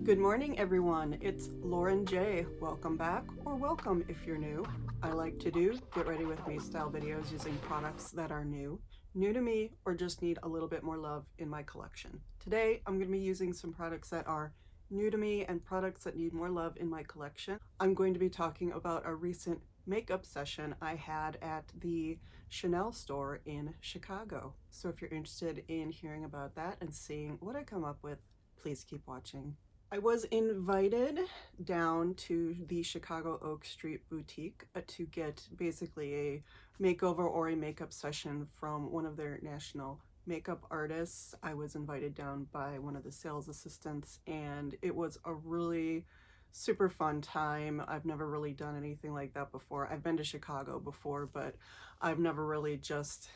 Good morning, everyone. It's Lauren J. Welcome back, or welcome if you're new. I like to do get ready with me style videos using products that are new to me, or just need a little bit more love in my collection. Today, I'm going to be using some products that are new to me and products that need more love in my collection. I'm going to be talking about a recent makeup session I had at the Chanel store in Chicago. So if you're interested in hearing about that and seeing what I come up with, please keep watching. I was invited down to the Chicago Oak Street boutique to get basically a makeover or a makeup session from one of their national makeup artists. I was invited down by one of the sales assistants, and it was a really super fun time. I've never really done anything like that before. I've been to Chicago before, but I've never really just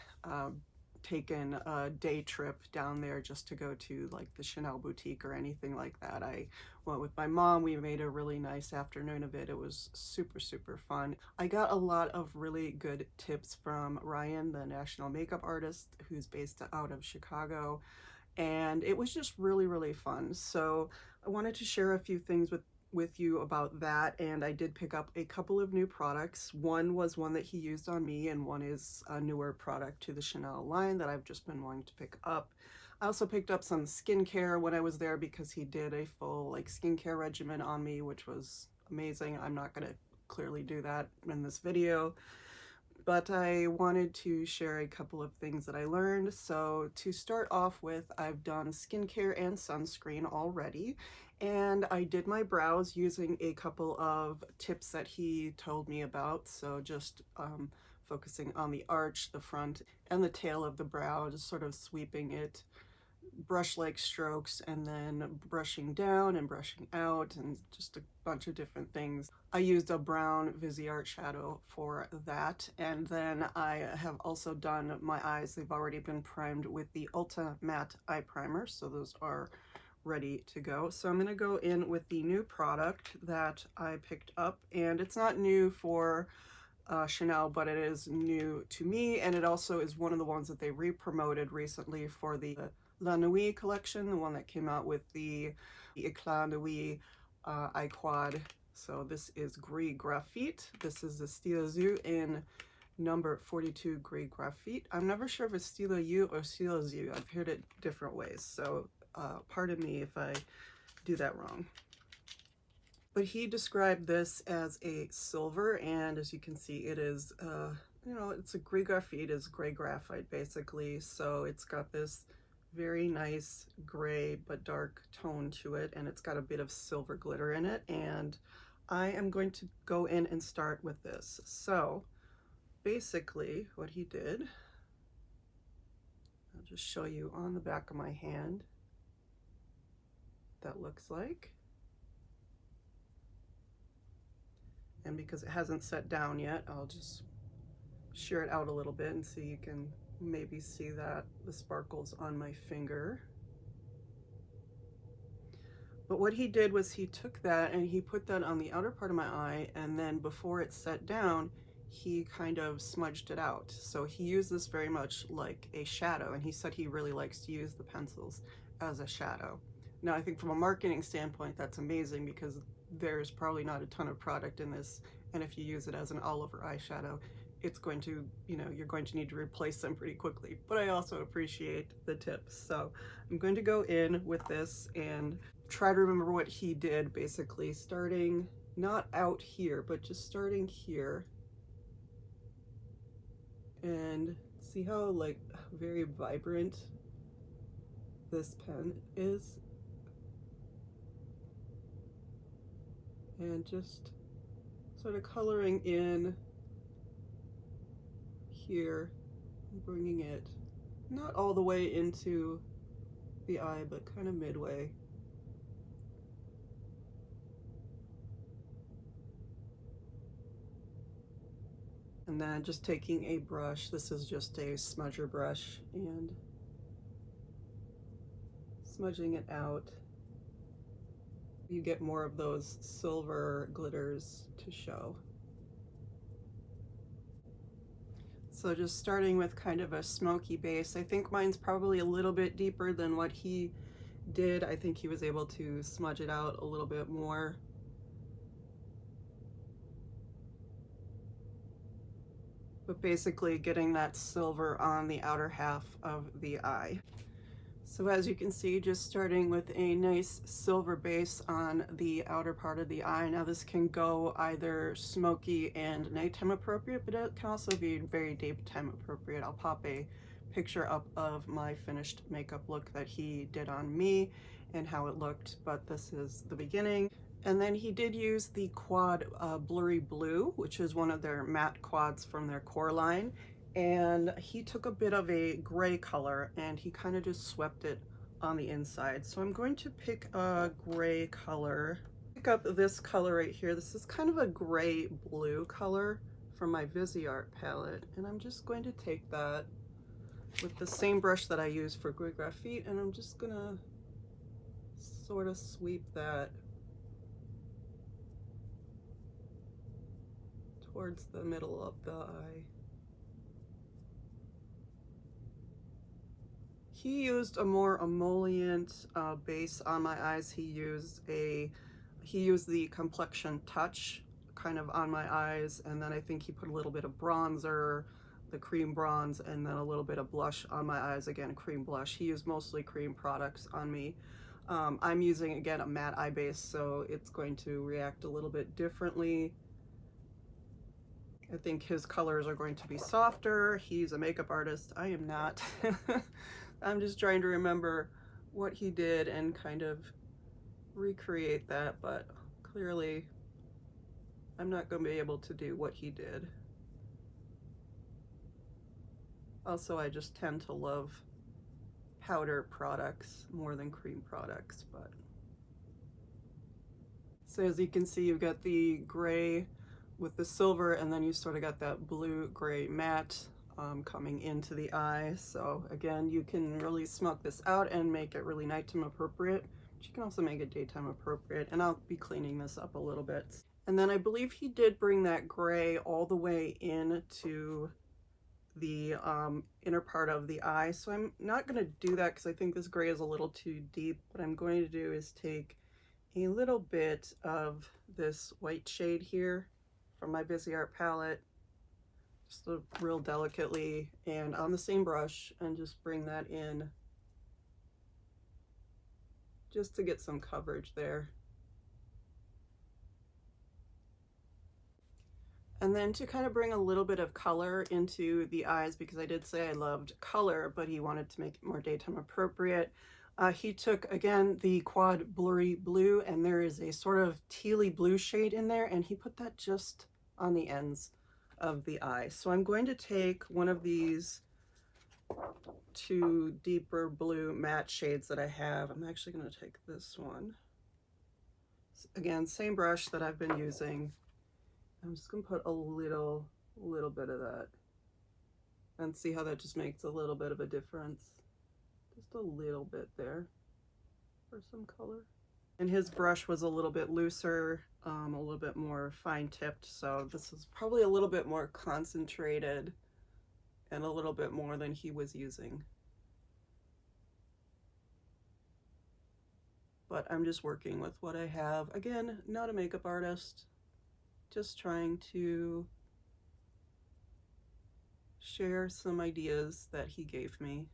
taken a day trip down there just to go to like the Chanel boutique or anything like that. I went with my mom. We made a really nice afternoon of it. It was super fun. I got a lot of really good tips from Ryan, the national makeup artist who's based out of Chicago, and it was just really fun. So I wanted to share a few things with you about that, and I did pick up a couple of new products. One was one that he used on me, and one is a newer product to the Chanel line that I've just been wanting to pick up. I also picked up some skincare when I was there because he did a full like skincare regimen on me, which was amazing. I'm not going to clearly do that in this video, but I wanted to share a couple of things that I learned. So to start off with, I've done skincare and sunscreen already, and I did my brows using a couple of tips that he told me about. So just focusing on the arch, the front, and the tail of the brow, just sort of sweeping it, brush-like strokes, and then brushing down and brushing out, and just a bunch of different things. I used a brown Viseart shadow for that, and then I have also done my eyes. They've already been primed with the Ulta matte eye primer, so those are ready to go. So I'm going to go in with the new product that I picked up, and it's not new for Chanel, but it is new to me, and it also is one of the ones that they re-promoted recently for the La Nuit collection, the one that came out with the Eclat Nuit eye quad. So this is Gris Graphite. This is the Stylo in number 42 Gris Graphite. I'm never sure if it's Stylo or Stylo. I've heard it different ways, so pardon me if I do that wrong. But he described this as a silver, and as you can see, it is, you know, it's a Gris Graphite, is gray graphite basically. So it's got this very nice gray but dark tone to it, and it's got a bit of silver glitter in it. And I am going to go in and start with this. So basically what he did, I'll just show you on the back of my hand, that looks like. And because it hasn't set down yet, I'll just shear it out a little bit and so you can maybe see that the sparkles on my finger. But what he did was he took that and he put that on the outer part of my eye, and then before it set down, he kind of smudged it out. So he used this very much like a shadow, and he said he really likes to use the pencils as a shadow. Now, I think from a marketing standpoint, that's amazing because there's probably not a ton of product in this, and if you use it as an all-over eyeshadow, it's going to, you know, you're going to need to replace them pretty quickly. But I also appreciate the tips. So I'm going to go in with this and try to remember what he did, basically starting not out here, but just starting here. And see how like very vibrant this pen is? And just sort of coloring in here, bringing it not all the way into the eye, but kind of midway. And then just taking a brush, this is just a smudger brush, and smudging it out. You get more of those silver glitters to show. So just starting with kind of a smoky base. I think mine's probably a little bit deeper than what he did. I think he was able to smudge it out a little bit more. But basically getting that silver on the outer half of the eye. So as you can see, just starting with a nice silver base on the outer part of the eye. Now this can go either smoky and nighttime appropriate, but it can also be very daytime appropriate. I'll pop a picture up of my finished makeup look that he did on me and how it looked, but this is the beginning. And then he did use the quad Blurry Blue, which is one of their matte quads from their core line. And he took a bit of a gray color and he kind of just swept it on the inside. So I'm going to pick a gray color. Pick up this color right here. This is kind of a gray blue color from my Viseart palette. And I'm just going to take that with the same brush that I use for Gris Graphite, and I'm just gonna sort of sweep that towards the middle of the eye. He used a more emollient base on my eyes. He used the Complexion Touch kind of on my eyes, and then I think he put a little bit of bronzer, the cream bronze, and then a little bit of blush on my eyes. Again, cream blush. He used mostly cream products on me. I'm using, again, a matte eye base, so it's going to react a little bit differently. I think his colors are going to be softer. He's a makeup artist. I am not. I'm just trying to remember what he did and kind of recreate that, but clearly I'm not going to be able to do what he did. Also, I just tend to love powder products more than cream products, but. So as you can see, you've got the gray with the silver, and then you sort of got that blue-gray matte coming into the eye. So again, you can really smoke this out and make it really nighttime appropriate, but you can also make it daytime appropriate, and I'll be cleaning this up a little bit. And then I believe he did bring that gray all the way into the inner part of the eye. So I'm not going to do that because I think this gray is a little too deep. What I'm going to do is take a little bit of this white shade here from my Viseart palette, just real delicately, and on the same brush, and just bring that in just to get some coverage there. And then to kind of bring a little bit of color into the eyes, because I did say I loved color, but he wanted to make it more daytime appropriate. He took, again, the Quad Blurry Blue, and there is a sort of tealy blue shade in there, and he put that just on the ends of the eye. So I'm going to take one of these two deeper blue matte shades that I have. I'm actually going to take this one. Again, same brush that I've been using. I'm just going to put a little bit of that and see how that just makes a little bit of a difference. Just a little bit there for some color. And his brush was a little bit looser, a little bit more fine tipped, so this is probably a little bit more concentrated and a little bit more than he was using. But I'm just working with what I have. Again, not a makeup artist, just trying to share some ideas that he gave me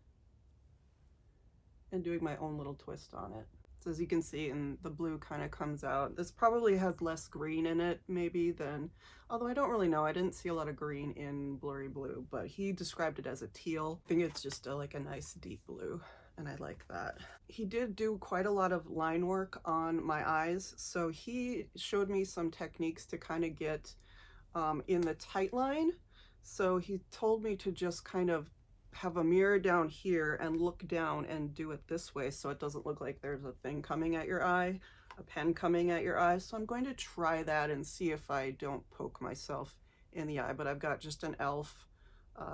and doing my own little twist on it. So as you can see, and the blue kind of comes out. This probably has less green in it maybe than, although I don't really know. I didn't see a lot of green in Blurry Blue, but he described it as a teal. I think it's just like a nice deep blue, and I like that. He did do quite a lot of line work on my eyes, so he showed me some techniques to kind of get in the tight line. So he told me to just kind of have a mirror down here and look down and do it this way so it doesn't look like there's a thing coming at your eye, a pen coming at your eye. So I'm going to try that and see if I don't poke myself in the eye. But I've got just an e.l.f.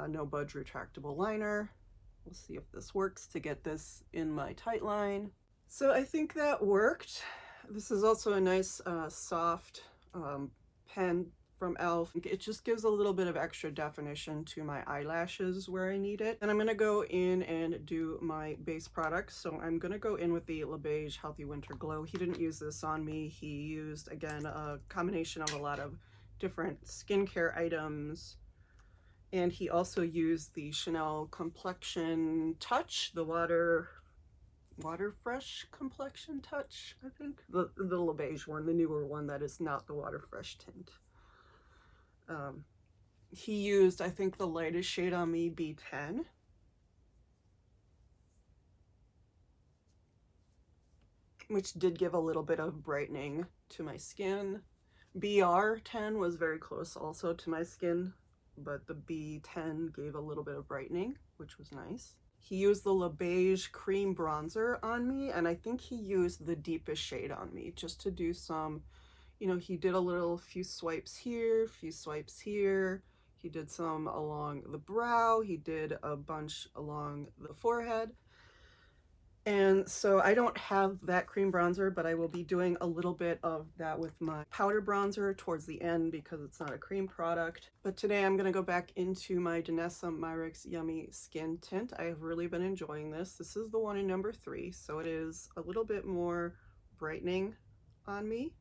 No Budge retractable liner. We'll see if this works to get this in my tight line. So I think that worked. This is also a nice soft pen from e.l.f. It just gives a little bit of extra definition to my eyelashes where I need it. And I'm gonna go in and do my base products. So I'm gonna go in with the Beige Healthy Winter Glow. He didn't use this on me. He used, again, a combination of a lot of different skincare items. And he also used the Chanel Complexion Touch, the Water Fresh Complexion Touch, I think. The Beige one, the newer one that is not the Water Fresh tint. He used, I think, the lightest shade on me, B10. Which did give a little bit of brightening to my skin. BR10 was very close also to my skin, but the B10 gave a little bit of brightening, which was nice. He used the Beige cream bronzer on me, and I think he used the deepest shade on me just to do some, you know, he did a few swipes here, few swipes here. He did some along the brow. He did a bunch along the forehead. And so I don't have that cream bronzer, but I will be doing a little bit of that with my powder bronzer towards the end because it's not a cream product. But today I'm going to go back into my Danessa Myricks Yummy Skin Tint. I have really been enjoying this. This is the one in number 3, so it is a little bit more brightening on me.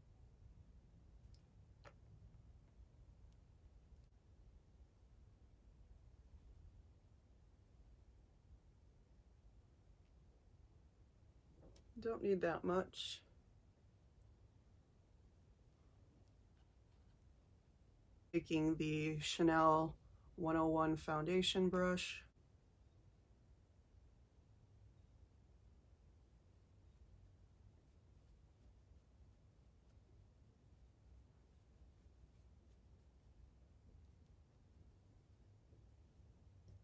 Don't need that much. Taking the Chanel 101 foundation brush.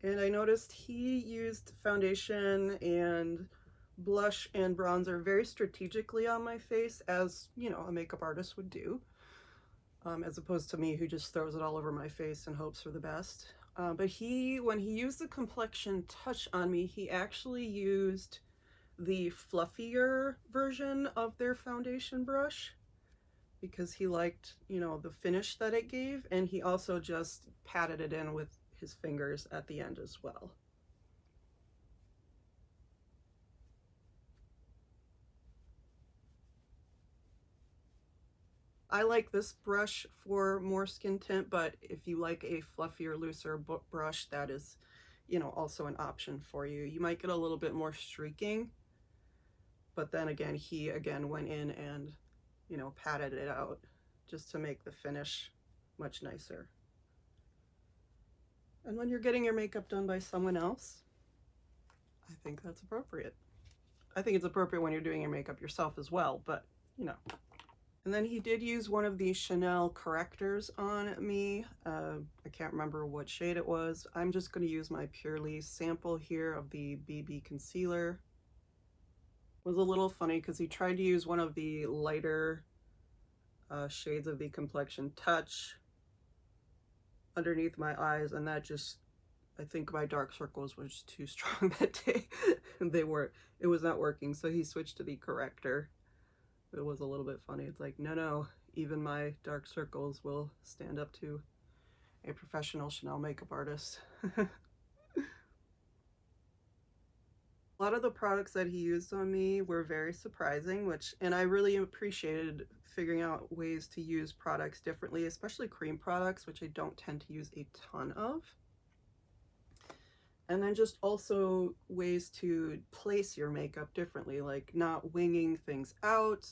And I noticed he used foundation and blush and bronzer very strategically on my face, as, you know, a makeup artist would do, as opposed to me who just throws it all over my face and hopes for the best. But when he used the Complexion Touch on me, he actually used the fluffier version of their foundation brush because he liked, you know, the finish that it gave, and he also just patted it in with his fingers at the end as well. I like this brush for more skin tint, but if you like a fluffier, looser brush, that is, you know, also an option for you. You might get a little bit more streaking, but then again, he went in and, you know, patted it out just to make the finish much nicer. And when you're getting your makeup done by someone else, I think that's appropriate. I think it's appropriate when you're doing your makeup yourself as well, but, you know. And then he did use one of these Chanel correctors on me. I can't remember what shade it was. I'm just going to use my Purlisse sample here of the BB concealer. It was a little funny because he tried to use one of the lighter shades of the Complexion Touch underneath my eyes, and that just, I think my dark circles was just too strong that day. It was not working, so he switched to the corrector. It was a little bit funny. It's like, no, even my dark circles will stand up to a professional Chanel makeup artist. A lot of the products that he used on me were very surprising, and I really appreciated figuring out ways to use products differently, especially cream products, which I don't tend to use a ton of. And then just also ways to place your makeup differently, like not winging things out,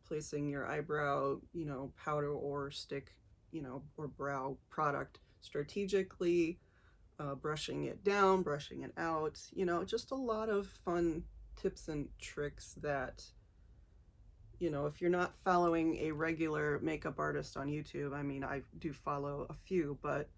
placing your eyebrow, you know, powder or stick, you know, or brow product strategically, brushing it down, brushing it out, you know, just a lot of fun tips and tricks that, you know, if you're not following a regular makeup artist on YouTube, I mean, I do follow a few, but,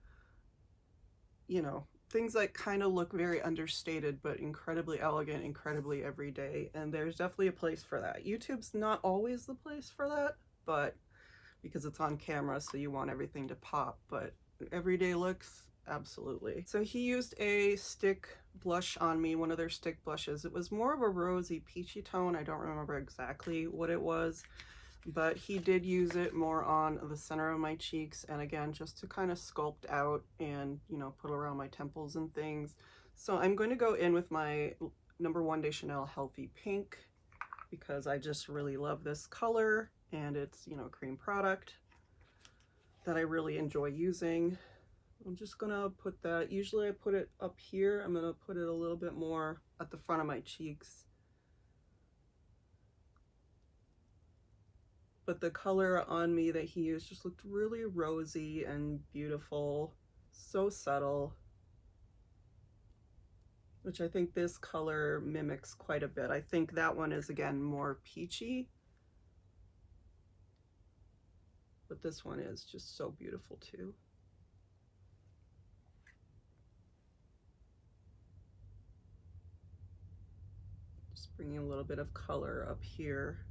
you know, things that kind of look very understated but incredibly elegant, incredibly everyday, and there's definitely a place for that. YouTube's not always the place for that, but because it's on camera, so you want everything to pop, but everyday looks, absolutely. So he used a stick blush on me, one of their stick blushes. It was more of a rosy peachy tone. I don't remember exactly what it was, but he did use it more on the center of my cheeks, and again, just to kind of sculpt out and, you know, put around my temples and things. So I'm going to go in with my number 1 de Chanel Healthy Pink, because I just really love this color, and it's, you know, a cream product that I really enjoy using. I'm just gonna put that, usually I put it up here, I'm gonna put it a little bit more at the front of my cheeks. But the color on me that he used just looked really rosy and beautiful, so subtle, which I think this color mimics quite a bit. I think that one is, again, more peachy, but this one is just so beautiful too. Just bringing a little bit of color up here.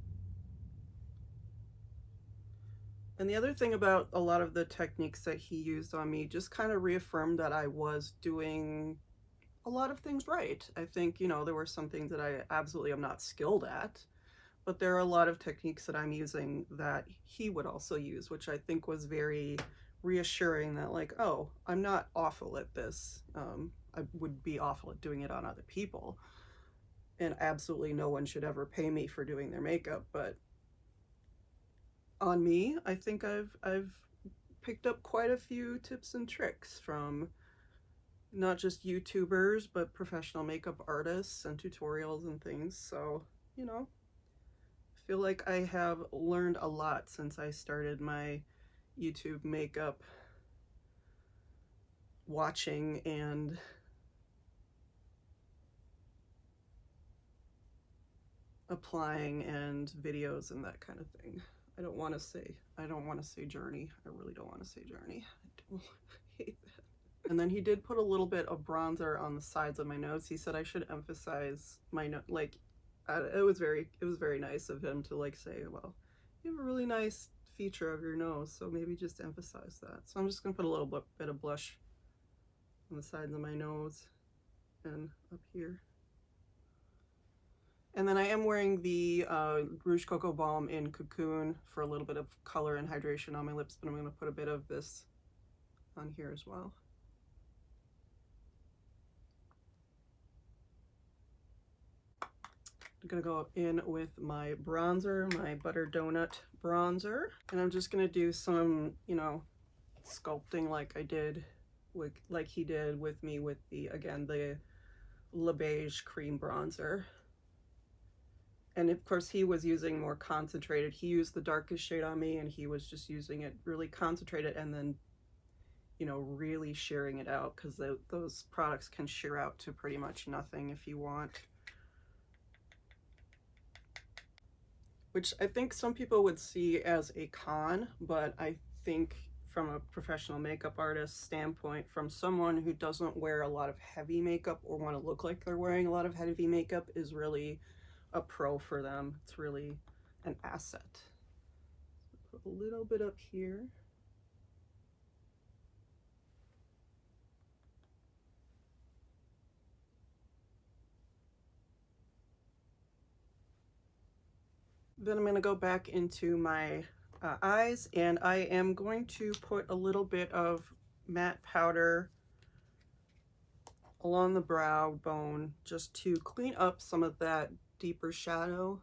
And the other thing about a lot of the techniques that he used on me just kind of reaffirmed that I was doing a lot of things right. I think, you know, there were some things that I absolutely am not skilled at, but there are a lot of techniques that I'm using that he would also use, which I think was very reassuring that, like, oh, I'm not awful at this. I would be awful at doing it on other people, and absolutely no one should ever pay me for doing their makeup, but on me, I think I've picked up quite a few tips and tricks from not just YouTubers, but professional makeup artists and tutorials and things. So, you know, I feel like I have learned a lot since I started my YouTube makeup watching and applying and videos and that kind of thing. I don't want to say journey. I really don't want to say journey. I don't hate that. And then he did put a little bit of bronzer on the sides of my nose. He said I should emphasize my nose. Like, it was very nice of him to, like, say, well, you have a really nice feature of your nose, so maybe just emphasize that. So I'm just gonna put a little bit of blush on the sides of my nose and up here. And then I am wearing the Rouge Coco Balm in Cocoon for a little bit of color and hydration on my lips, but I'm going to put a bit of this on here as well. I'm going to go in with my bronzer, my Butter Donut bronzer, and I'm just going to do some, you know, sculpting like I did, like he did with me with the, again, the Beige cream bronzer. And of course he was using more concentrated. He used the darkest shade on me, and he was just using it really concentrated and then, you know, really shearing it out, because those products can shear out to pretty much nothing if you want. Which I think some people would see as a con, but I think from a professional makeup artist standpoint, from someone who doesn't wear a lot of heavy makeup or want to look like they're wearing a lot of heavy makeup, is really a pro for them. It's really an asset. Put a little bit up here. Then I'm going to go back into my eyes, and I am going to put a little bit of matte powder along the brow bone just to clean up some of that deeper shadow.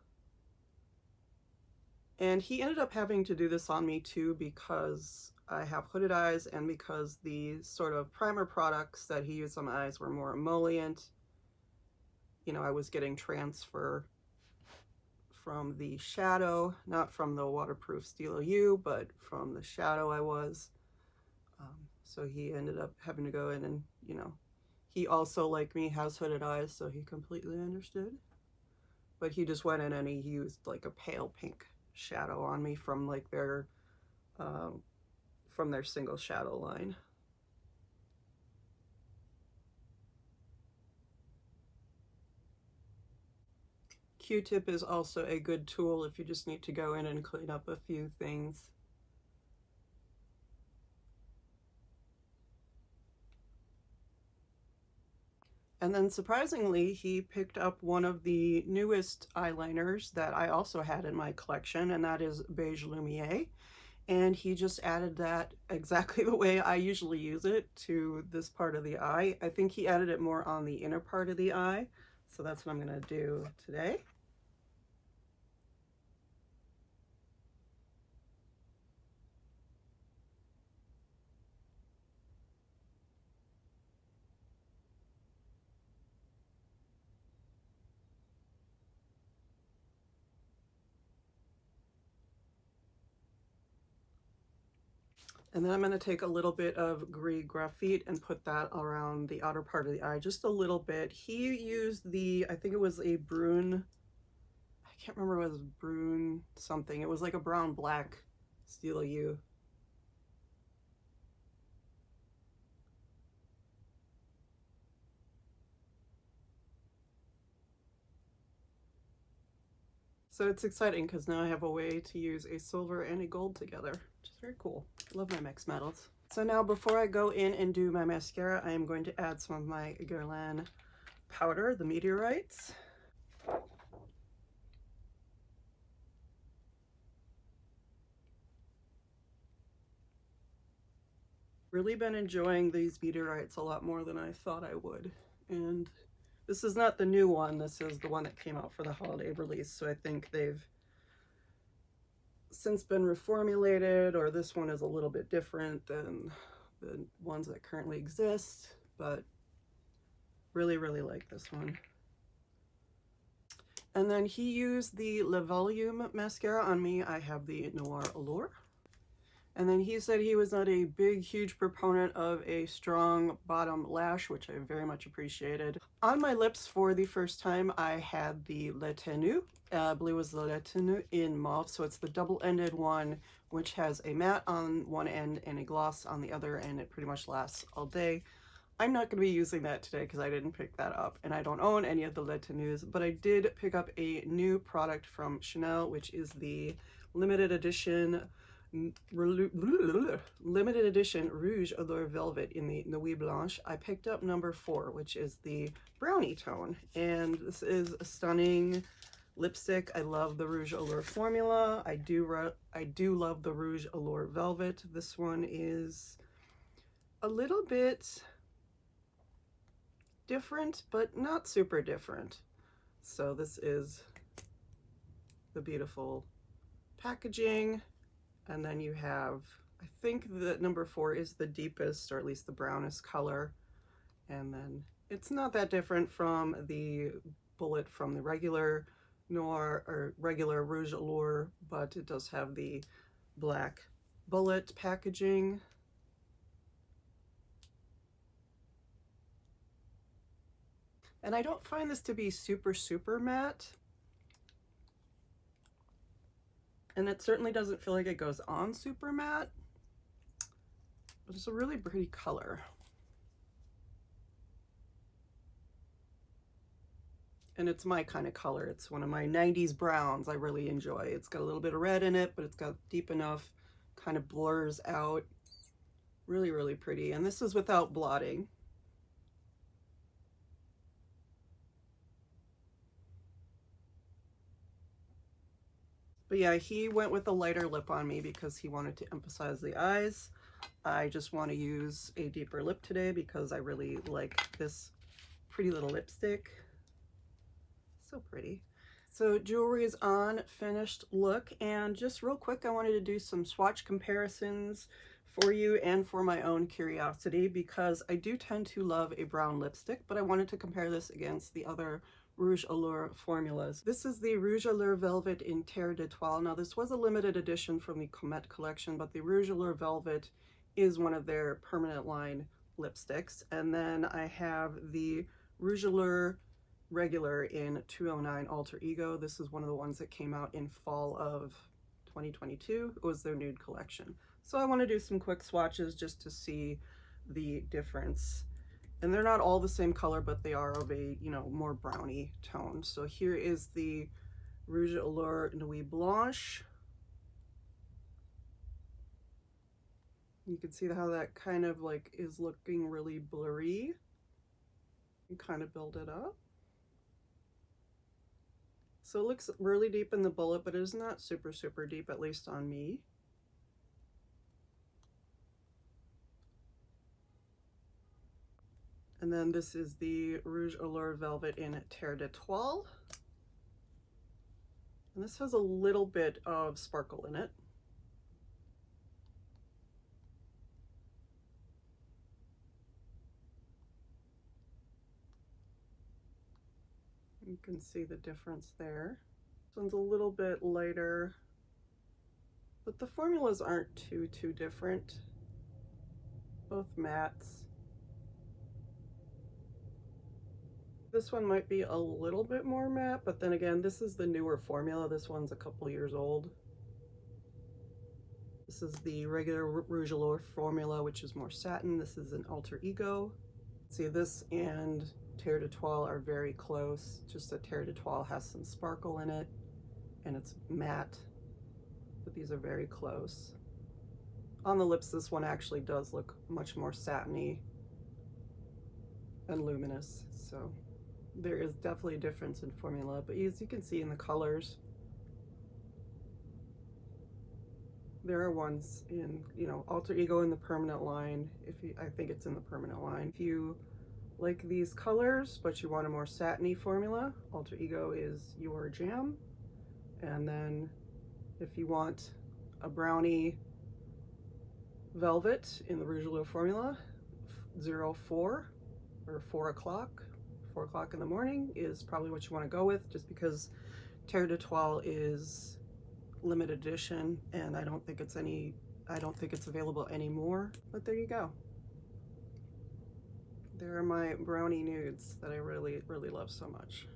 And he ended up having to do this on me too, because I have hooded eyes and because the sort of primer products that he used on my eyes were more emollient. You know, I was getting transfer from the shadow, not from the waterproof Stylo Yeux, but from the shadow I was. So he ended up having to go in and, you know, he also, like me, has hooded eyes, so he completely understood. But he just went in and he used like a pale pink shadow on me from like their single shadow line. Q-tip is also a good tool if you just need to go in and clean up a few things. And then surprisingly, he picked up one of the newest eyeliners that I also had in my collection, and that is Beige Lumiere. And he just added that exactly the way I usually use it to this part of the eye. I think he added it more on the inner part of the eye. So that's what I'm going to do today. And then I'm going to take a little bit of Gris Graphite and put that around the outer part of the eye, just a little bit. He used the, I think it was a Brune, I can't remember, it was Brune something. It was like a brown black Stylo Yeux. So it's exciting because now I have a way to use a silver and a gold together, which is very cool. I love my mixed metals. So now before I go in and do my mascara, I am going to add some of my Guerlain powder, the Meteorites. Really been enjoying these Meteorites a lot more than I thought I would. And this is not the new one, this is the one that came out for the holiday release, so I think they've since been reformulated, or this one is a little bit different than the ones that currently exist, but really, really like this one. And then he used the Le Volume mascara on me. I have the Noir Allure. And then he said he was not a big, huge proponent of a strong bottom lash, which I very much appreciated. On my lips for the first time, I had the Le Tenue. I believe it was the Le Tenue in mauve. So it's the double-ended one, which has a matte on one end and a gloss on the other, and it pretty much lasts all day. I'm not going to be using that today because I didn't pick that up, and I don't own any of the Le Tenues, but I did pick up a new product from Chanel, which is the limited edition Rouge Allure Velvet in the Nuit Blanche. I picked up number 4, which is the brownie tone, and this is a stunning lipstick. I love the Rouge Allure formula. I do love the Rouge Allure Velvet. This one is a little bit different, but not super different. So this is the beautiful packaging. And then you have, I think that number 4 is the deepest, or at least the brownest color. And then it's not that different from the bullet from the regular Noir or regular Rouge Allure, but it does have the black bullet packaging. And I don't find this to be super, super matte. And it certainly doesn't feel like it goes on super matte, but it's a really pretty color. And it's my kind of color. It's one of my 90s browns I really enjoy. It's got a little bit of red in it, but it's got deep enough, kind of blurs out. Really, really pretty. And this is without blotting. But yeah, he went with a lighter lip on me because he wanted to emphasize the eyes. I just want to use a deeper lip today because I really like this pretty little lipstick. So pretty. So jewelry is on, finished look, and just real quick, I wanted to do some swatch comparisons for you and for my own curiosity because I do tend to love a brown lipstick, but I wanted to compare this against the other Rouge Allure formulas. This is the Rouge Allure Velvet in Terre d'Etoile. Now this was a limited edition from the Comet collection, but the Rouge Allure Velvet is one of their permanent line lipsticks. And then I have the Rouge Allure Regular in 209 Alter Ego. This is one of the ones that came out in fall of 2022. It was their nude collection. So I want to do some quick swatches just to see the difference. And they're not all the same color, but they are of a, you know, more brownie tone. So here is the Rouge Allure Nuit Blanche. You can see how that kind of like is looking really blurry. and kind of build it up. So it looks really deep in the bullet, but it is not super, super deep, at least on me. And then this is the Rouge Allure Velvet in Terre d'Etoile. And this has a little bit of sparkle in it. You can see the difference there. This one's a little bit lighter, but the formulas aren't too different. Both mattes. This one might be a little bit more matte, but then again, this is the newer formula. This one's a couple years old. This is the regular Rouge Allure formula, which is more satin. This is an Alter Ego. See, this and Terre d'Etoile are very close, just that Terre d'Etoile has some sparkle in it, and it's matte, but these are very close. On the lips, this one actually does look much more satiny and luminous, so there is definitely a difference in formula, but as you can see in the colors, there are ones in, you know, Alter Ego in the permanent line. I think it's in the permanent line. If you like these colors, but you want a more satiny formula, Alter Ego is your jam. And then if you want a brownie velvet in the Rouge Allure formula, 04 or 4 o'clock. 4 o'clock in the morning is probably what you want to go with, just because Terre d'Etoile is limited edition and I don't think it's available anymore, but there you go. There are my brownie nudes that I really love so much.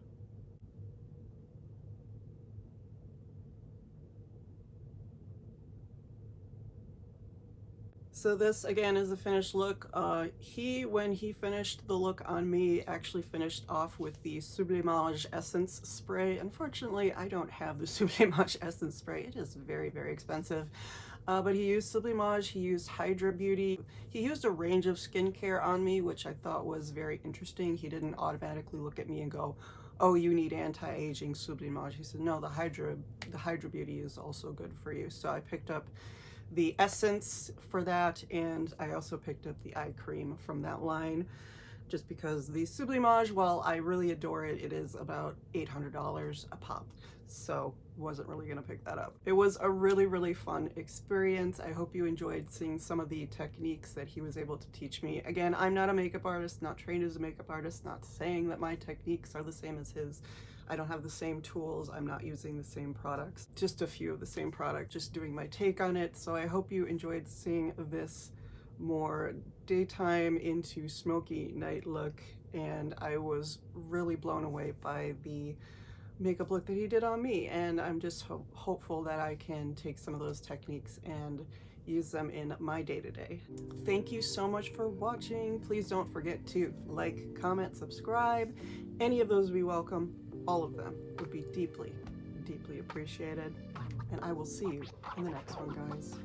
So this again is a finished look. When he finished the look on me, actually finished off with the Sublimage Essence Spray. Unfortunately, I don't have the Sublimage Essence Spray. It is very expensive. But he used Sublimage, he used Hydra Beauty. He used a range of skincare on me, which I thought was very interesting. He didn't automatically look at me and go, oh, you need anti-aging Sublimage. He said, no, the Hydra Beauty is also good for you. So I picked up the essence for that, and I also picked up the eye cream from that line, just because the Sublimage, while I really adore it, it is about $800 a pop, so wasn't really gonna pick that up. It was a really fun experience. I hope you enjoyed seeing some of the techniques that he was able to teach me. Again, I'm not a makeup artist, not trained as a makeup artist, not saying that my techniques are the same as his. I don't have the same tools, I'm not using the same products, just a few of the same product, just doing my take on it. So I hope you enjoyed seeing this more daytime into smoky night look, and I was really blown away by the makeup look that he did on me, and I'm just hopeful that I can take some of those techniques and use them in my day-to-day. Thank you so much for watching. Please don't forget to like, comment, subscribe. Any of those would be welcome. All of them would be deeply appreciated. And I will see you in the next one, guys.